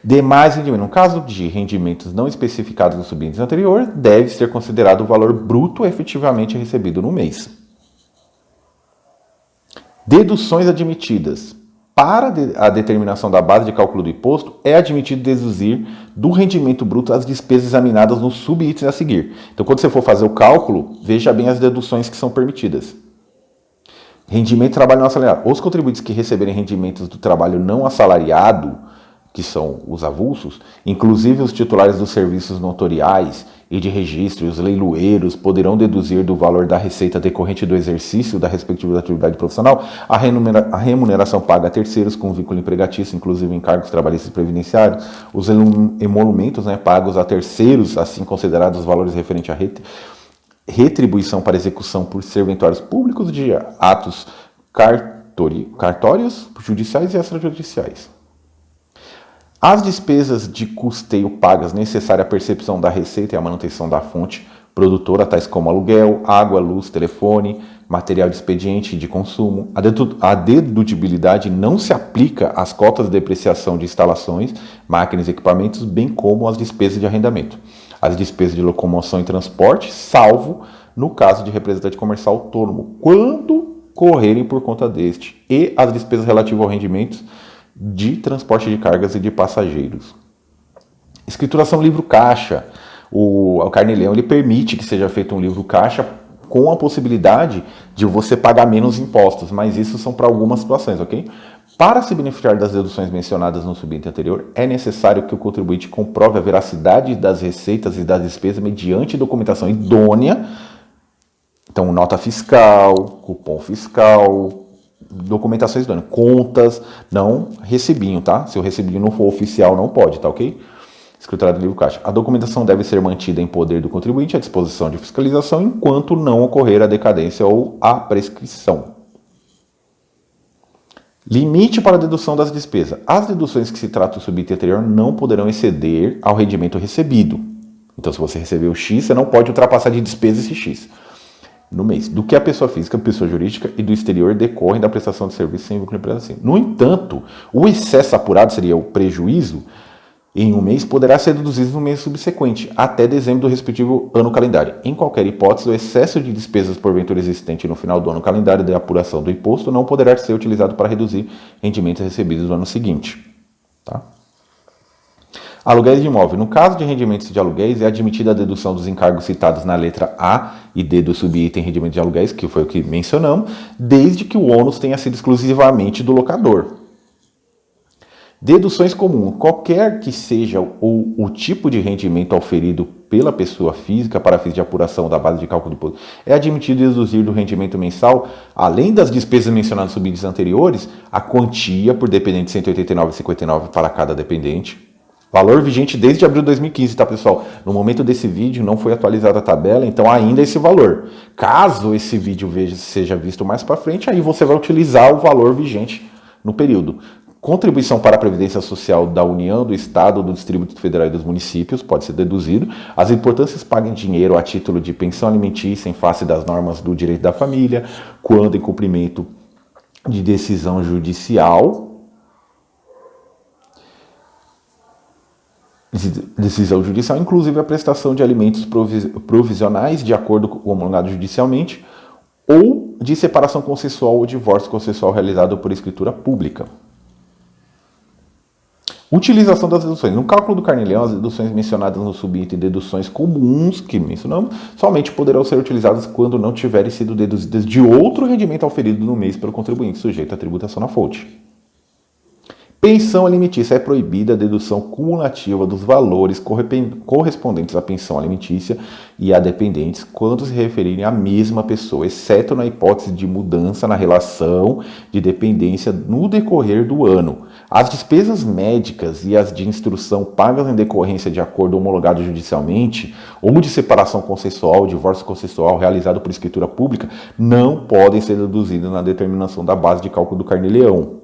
Demais rendimento. No caso de rendimentos não especificados no subíndice anterior, deve ser considerado o valor bruto efetivamente recebido no mês. Deduções admitidas. Para a determinação da base de cálculo do imposto, é admitido deduzir do rendimento bruto as despesas examinadas nos subitens a seguir. Então, quando você for fazer o cálculo, veja bem as deduções que são permitidas. Rendimento de trabalho não assalariado. Os contribuintes que receberem rendimentos do trabalho não assalariado, que são os avulsos, inclusive os titulares dos serviços notoriais e de registro e os leiloeiros, poderão deduzir do valor da receita decorrente do exercício da respectiva atividade profissional a remuneração paga a terceiros com vínculo empregatício, inclusive encargos trabalhistas e previdenciários, os emolumentos pagos a terceiros, assim considerados os valores referentes à retribuição para execução por serventuários públicos de atos cartórios, judiciais e extrajudiciais. As despesas de custeio pagas necessárias à percepção da receita e à manutenção da fonte produtora, tais como aluguel, água, luz, telefone, material de expediente e de consumo. A dedutibilidade não se aplica às cotas de depreciação de instalações, máquinas e equipamentos, bem como às despesas de arrendamento. As despesas de locomoção e transporte, salvo no caso de representante comercial autônomo, quando correrem por conta deste, e as despesas relativas ao rendimento de transporte de cargas e de passageiros. Escrituração livro caixa. O Carnê-Leão ele permite que seja feito um livro caixa com a possibilidade de você pagar menos impostos, mas isso são para algumas situações, ok? Para se beneficiar das deduções mencionadas no subitem anterior, é necessário que o contribuinte comprove a veracidade das receitas e das despesas mediante documentação idônea. Então, nota fiscal, cupom fiscal, documentações idôneas, contas, não recibinho, tá? Se o recibinho não for oficial, não pode, tá ok? Escriturário do livro caixa. A documentação deve ser mantida em poder do contribuinte à disposição de fiscalização enquanto não ocorrer a decadência ou a prescrição. Limite para a dedução das despesas. As deduções que se trata do subitem anterior não poderão exceder ao rendimento recebido. Então, se você recebeu X, você não pode ultrapassar de despesa esse X no mês, do que a pessoa física, a pessoa jurídica e do exterior decorrem da prestação de serviço sem vínculo empregatício. No entanto, o excesso apurado, seria o prejuízo, em um mês poderá ser deduzido no mês subsequente, até dezembro do respectivo ano calendário. Em qualquer hipótese, o excesso de despesas porventura existente no final do ano calendário de apuração do imposto não poderá ser utilizado para reduzir rendimentos recebidos no ano seguinte. Tá? Aluguéis de imóvel. No caso de rendimentos de aluguéis, é admitida a dedução dos encargos citados na letra A e D do subitem rendimento de aluguéis, que foi o que mencionamos, desde que o ônus tenha sido exclusivamente do locador. Deduções comuns. Qualquer que seja o tipo de rendimento auferido pela pessoa física para fins de apuração da base de cálculo do imposto, é admitido deduzir do rendimento mensal, além das despesas mencionadas nos subíndices anteriores, a quantia por dependente de R$ 189,59 para cada dependente. Valor vigente desde abril de 2015, tá, pessoal? No momento desse vídeo não foi atualizada a tabela, então ainda é esse valor. Caso esse vídeo seja visto mais para frente, aí você vai utilizar o valor vigente no período. Contribuição para a Previdência Social da União, do Estado, do Distrito Federal e dos municípios, pode ser deduzido. As importâncias pagas em dinheiro a título de pensão alimentícia em face das normas do direito da família, quando em cumprimento de decisão judicial. Inclusive a prestação de alimentos provisionais de acordo com o homologado judicialmente, ou de separação consensual ou divórcio consensual realizado por escritura pública. Utilização das deduções. No cálculo do Carnê-Leão, as deduções mencionadas no subitem deduções comuns que mencionamos somente poderão ser utilizadas quando não tiverem sido deduzidas de outro rendimento auferido no mês pelo contribuinte, sujeito à tributação na fonte. Pensão alimentícia. É proibida a dedução cumulativa dos valores correspondentes à pensão alimentícia e a dependentes quando se referirem à mesma pessoa, exceto na hipótese de mudança na relação de dependência no decorrer do ano. As despesas médicas e as de instrução pagas em decorrência de acordo homologado judicialmente ou de separação consensual ou divórcio consensual realizado por escritura pública não podem ser deduzidas na determinação da base de cálculo do Carnê-Leão.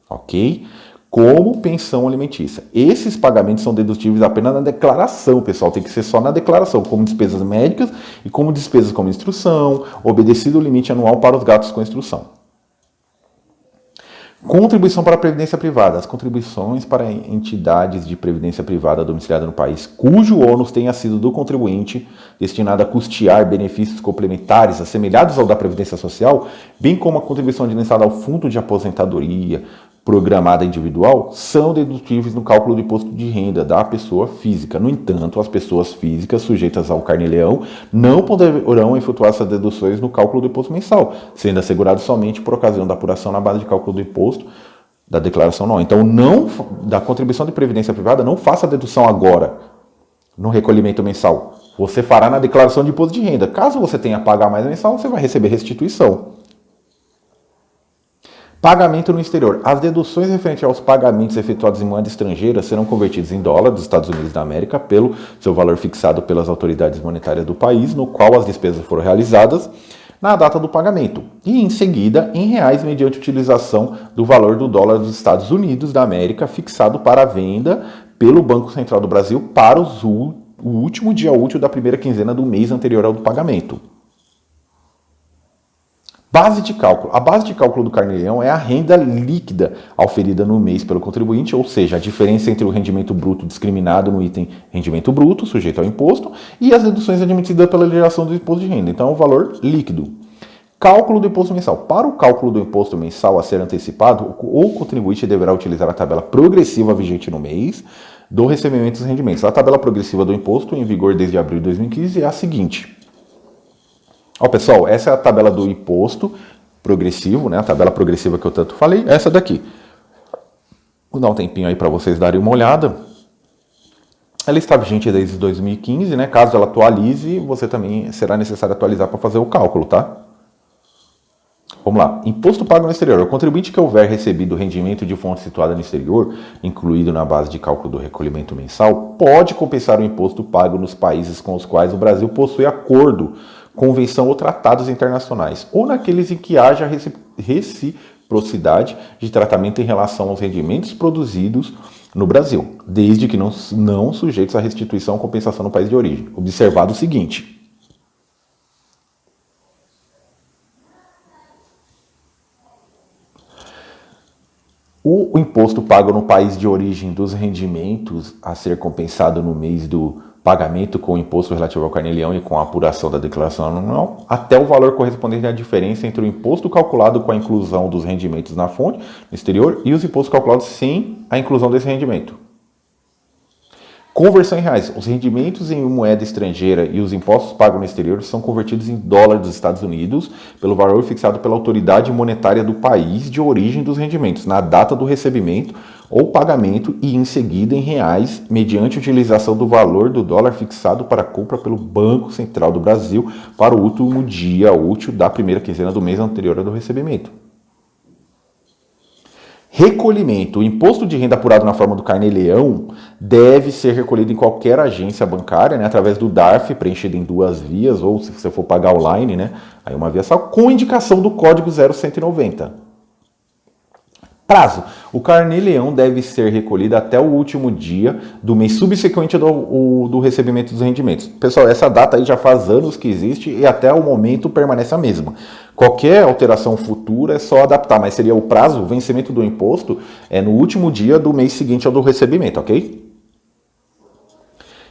Ok? Como pensão alimentícia. Esses pagamentos são dedutíveis apenas na declaração, pessoal. Tem que ser só na declaração, como despesas médicas e como despesas como instrução, obedecido o limite anual para os gastos com instrução. Contribuição para a Previdência Privada. As contribuições para entidades de previdência privada domiciliadas no país, cujo ônus tenha sido do contribuinte, destinado a custear benefícios complementares assemelhados ao da Previdência Social, bem como a contribuição direcionada ao Fundo de Aposentadoria Programada Individual, são dedutíveis no cálculo do imposto de renda da pessoa física. No entanto, as pessoas físicas sujeitas ao carnê-leão não poderão efetuar essas deduções no cálculo do imposto mensal, sendo assegurado somente por ocasião da apuração na base de cálculo do imposto da declaração anual. Então, da contribuição de previdência privada, não faça a dedução agora, no recolhimento mensal. Você fará na declaração de imposto de renda. Caso você tenha a pagar mais mensal, você vai receber restituição. Pagamento no exterior. As deduções referentes aos pagamentos efetuados em moeda estrangeira serão convertidos em dólar dos Estados Unidos da América pelo seu valor fixado pelas autoridades monetárias do país, no qual as despesas foram realizadas na data do pagamento, e em seguida em reais mediante utilização do valor do dólar dos Estados Unidos da América fixado para a venda pelo Banco Central do Brasil para o último dia útil da primeira quinzena do mês anterior ao do pagamento. Base de cálculo. A base de cálculo do carnê-leão é a renda líquida auferida no mês pelo contribuinte, ou seja, a diferença entre o rendimento bruto discriminado no item rendimento bruto, sujeito ao imposto, e as deduções admitidas pela legislação do imposto de renda. Então, é o valor líquido. Cálculo do imposto mensal. Para o cálculo do imposto mensal a ser antecipado, o contribuinte deverá utilizar a tabela progressiva vigente no mês do recebimento dos rendimentos. A tabela progressiva do imposto, em vigor desde abril de 2015, é a seguinte. Ó, pessoal, essa é a tabela do imposto progressivo, né? A tabela progressiva que eu tanto falei, essa daqui. Vou dar um tempinho aí para vocês darem uma olhada. Ela está vigente desde 2015, né? Caso ela atualize, você também será necessário atualizar para fazer o cálculo, tá? Vamos lá. Imposto pago no exterior. O contribuinte que houver recebido rendimento de fonte situada no exterior, incluído na base de cálculo do recolhimento mensal, pode compensar o imposto pago nos países com os quais o Brasil possui acordo, convenção ou tratados internacionais, ou naqueles em que haja reciprocidade de tratamento em relação aos rendimentos produzidos no Brasil, desde que não sujeitos à restituição ou compensação no país de origem. Observado o seguinte. O imposto pago no país de origem dos rendimentos a ser compensado no mês do pagamento com o imposto relativo ao carnê-leão e com a apuração da declaração anual, até o valor correspondente à diferença entre o imposto calculado com a inclusão dos rendimentos na fonte, no exterior, e os impostos calculados sem a inclusão desse rendimento. Conversão em reais. Os rendimentos em moeda estrangeira e os impostos pagos no exterior são convertidos em dólar dos Estados Unidos pelo valor fixado pela autoridade monetária do país de origem dos rendimentos, na data do recebimento ou pagamento e em seguida em reais, mediante utilização do valor do dólar fixado para compra pelo Banco Central do Brasil para o último dia útil da primeira quinzena do mês anterior ao do recebimento. Recolhimento. O imposto de renda apurado na forma do carnê-leão deve ser recolhido em qualquer agência bancária, né, através do DARF, preenchido em 2 vias, ou se você for pagar online, né, aí uma via só, com indicação do código 0190. Prazo. O carnê-leão deve ser recolhido até o último dia do mês subsequente do recebimento dos rendimentos. Pessoal, essa data aí já faz anos que existe e até o momento permanece a mesma. Qualquer alteração futura é só adaptar, mas seria o prazo, o vencimento do imposto, é no último dia do mês seguinte ao do recebimento, ok?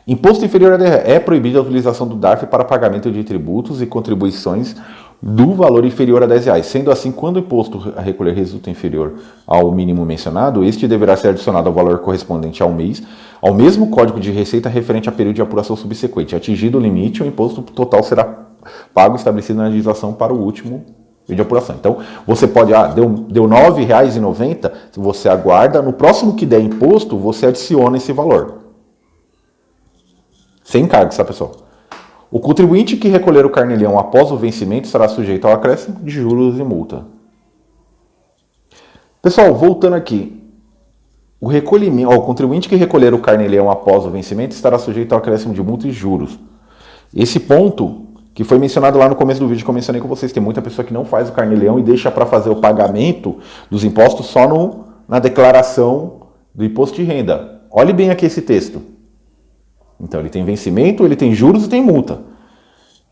Imposto inferior a R$ 10. É proibida a utilização do DARF para pagamento de tributos e contribuições do valor inferior a R$ 10. Sendo assim, quando o imposto a recolher resulta inferior ao mínimo mencionado, este deverá ser adicionado ao valor correspondente ao mês, ao mesmo código de receita referente a período de apuração subsequente. Atingido o limite, o imposto total será pago estabelecido na legislação para o último de apuração. Então, você pode, deu R$ 9,90, você aguarda, no próximo que der imposto, você adiciona esse valor. Sem encargo, tá, pessoal? O contribuinte que recolher o carnê-leão após o vencimento estará sujeito ao acréscimo de juros e multa. Pessoal, voltando aqui. O contribuinte que recolher o carnê-leão após o vencimento estará sujeito ao acréscimo de multa e juros. Esse ponto que foi mencionado lá no começo do vídeo que eu mencionei com vocês, tem muita pessoa que não faz o carnê-leão e deixa para fazer o pagamento dos impostos só na declaração do imposto de renda. Olhe bem aqui esse texto. Então, ele tem vencimento, ele tem juros e tem multa.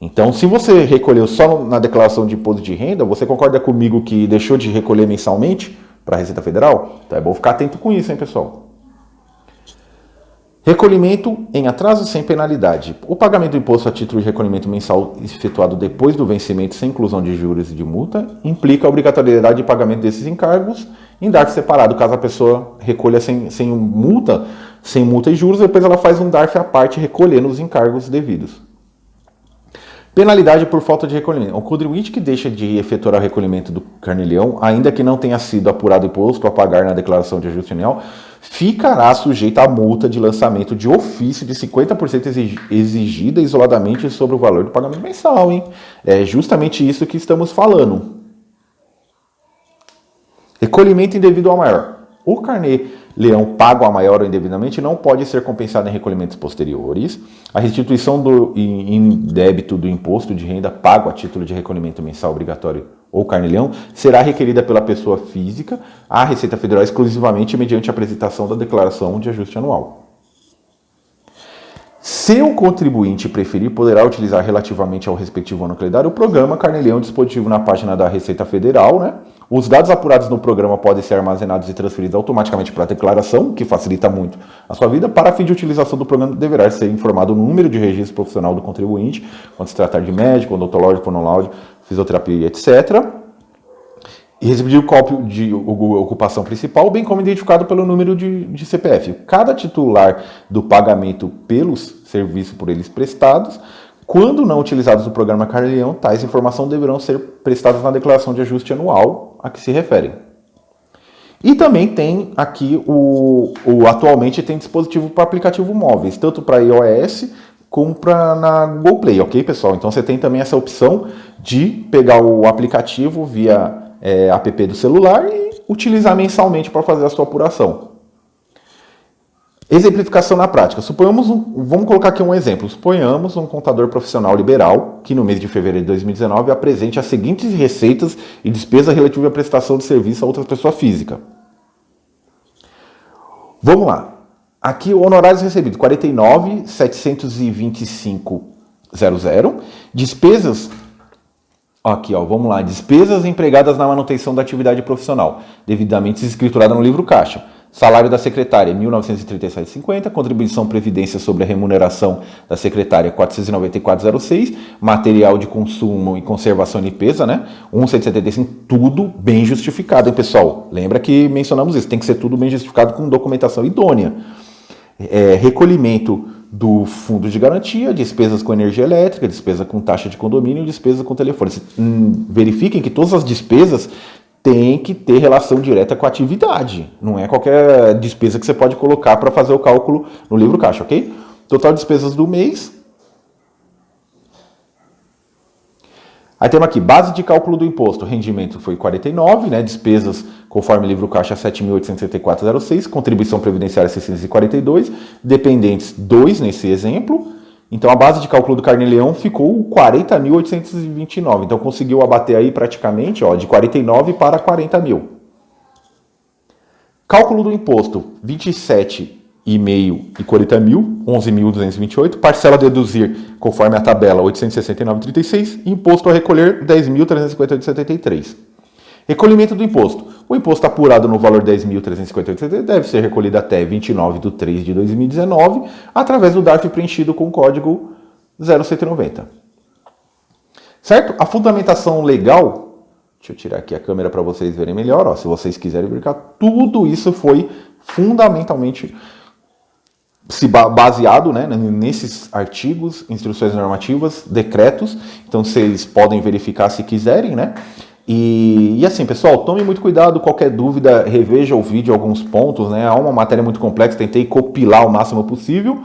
Então, se você recolheu só na declaração de imposto de renda, você concorda comigo que deixou de recolher mensalmente? para a Receita Federal? Então é bom ficar atento com isso, hein, pessoal? Recolhimento em atraso sem penalidade. O pagamento do imposto a título de recolhimento mensal efetuado depois do vencimento sem inclusão de juros e de multa implica a obrigatoriedade de pagamento desses encargos em DARF separado, caso a pessoa recolha sem multa e juros, depois ela faz um DARF à parte recolhendo os encargos devidos. Penalidade por falta de recolhimento. O contribuinte que deixa de efetuar o recolhimento do carnê-leão, ainda que não tenha sido apurado o imposto a pagar na declaração de ajuste anual, ficará sujeito à multa de lançamento de ofício de 50% exigida isoladamente sobre o valor do pagamento mensal, hein? É justamente isso que estamos falando. Recolhimento indevido ao maior. O carnê-leão pago a maior ou indevidamente não pode ser compensado em recolhimentos posteriores. A restituição em débito do imposto de renda pago a título de recolhimento mensal obrigatório ou carnê-leão será requerida pela pessoa física à Receita Federal exclusivamente mediante a apresentação da declaração de ajuste anual. Se o contribuinte preferir, poderá utilizar relativamente ao respectivo ano calendário o programa Carnê-leão disponível na página da Receita Federal, né? Os dados apurados no programa podem ser armazenados e transferidos automaticamente para a declaração, que facilita muito a sua vida. Para fim de utilização do programa, deverá ser informado o número de registro profissional do contribuinte, quando se tratar de médico, odontológico, fonoaudiólogo, fisioterapia, etc. E receber o cópia de ocupação principal, bem como identificado pelo número de CPF. Cada titular do pagamento pelos serviços por eles prestados, quando não utilizados no programa Carnê-leão, tais informações deverão ser prestadas na declaração de ajuste anual a que se referem. E também tem aqui atualmente tem dispositivo para aplicativo móveis, tanto para iOS como na Google Play, ok, pessoal? Então você tem também essa opção de pegar o aplicativo via app do celular e utilizar mensalmente para fazer a sua apuração. Exemplificação na prática. Vamos colocar aqui um exemplo. Suponhamos um contador profissional liberal que no mês de fevereiro de 2019 apresente as seguintes receitas e despesas relativas à prestação de serviço a outra pessoa física. Vamos lá. Aqui honorários recebidos, 49.725,00. Despesas, aqui ó, vamos lá. Despesas empregadas na manutenção da atividade profissional, devidamente escriturada no livro caixa. Salário da secretária, R$ 1.937,50. Contribuição previdência sobre a remuneração da secretária, R$ 494,06. Material de consumo e conservação e limpeza, né? R$ 1.175. Tudo bem justificado, hein, pessoal? Lembra que mencionamos isso. Tem que ser tudo bem justificado com documentação idônea. Recolhimento do fundo de garantia, despesas com energia elétrica, despesa com taxa de condomínio e despesa com telefone. Verifiquem que todas as despesas tem que ter relação direta com a atividade. Não é qualquer despesa que você pode colocar para fazer o cálculo no livro caixa, ok? Total de despesas do mês. Aí temos aqui, base de cálculo do imposto. Rendimento foi 49, né? Despesas conforme livro caixa 7.874,06. Contribuição previdenciária 642. Dependentes 2 nesse exemplo. Então, a base de cálculo do Carnê-leão ficou 40.829. Então, conseguiu abater aí praticamente de 49 para 40 mil. Cálculo do imposto, 27,5 e 40 mil, 11.228. Parcela a deduzir, conforme a tabela, 869,36. Imposto a recolher, 10.358,73. Recolhimento do imposto. O imposto apurado no valor 10.358 deve ser recolhido até 29/3/2019 através do DARF preenchido com o código 0190. Certo? A fundamentação legal, deixa eu tirar aqui a câmera para vocês verem melhor, se vocês quiserem verificar, tudo isso foi fundamentalmente baseado, né, nesses artigos, instruções normativas, decretos. Então vocês podem verificar se quiserem, né? E assim, pessoal, tome muito cuidado, qualquer dúvida, reveja o vídeo, alguns pontos, né? Há uma matéria muito complexa, tentei compilar o máximo possível.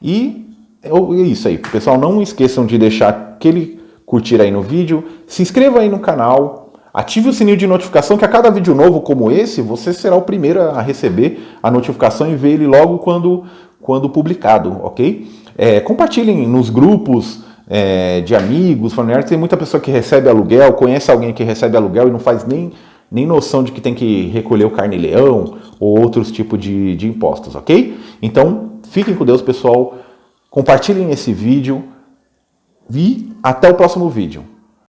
E é isso aí, pessoal, não esqueçam de deixar aquele curtir aí no vídeo, se inscreva aí no canal, ative o sininho de notificação, que a cada vídeo novo como esse, você será o primeiro a receber a notificação e ver ele logo quando publicado, ok? Compartilhem nos grupos, de amigos, familiares. Tem muita pessoa que recebe aluguel, conhece alguém que recebe aluguel e não faz nem noção de que tem que recolher o Carnê-leão ou outros tipos de impostos, ok? Então, fiquem com Deus, pessoal. Compartilhem esse vídeo e até o próximo vídeo.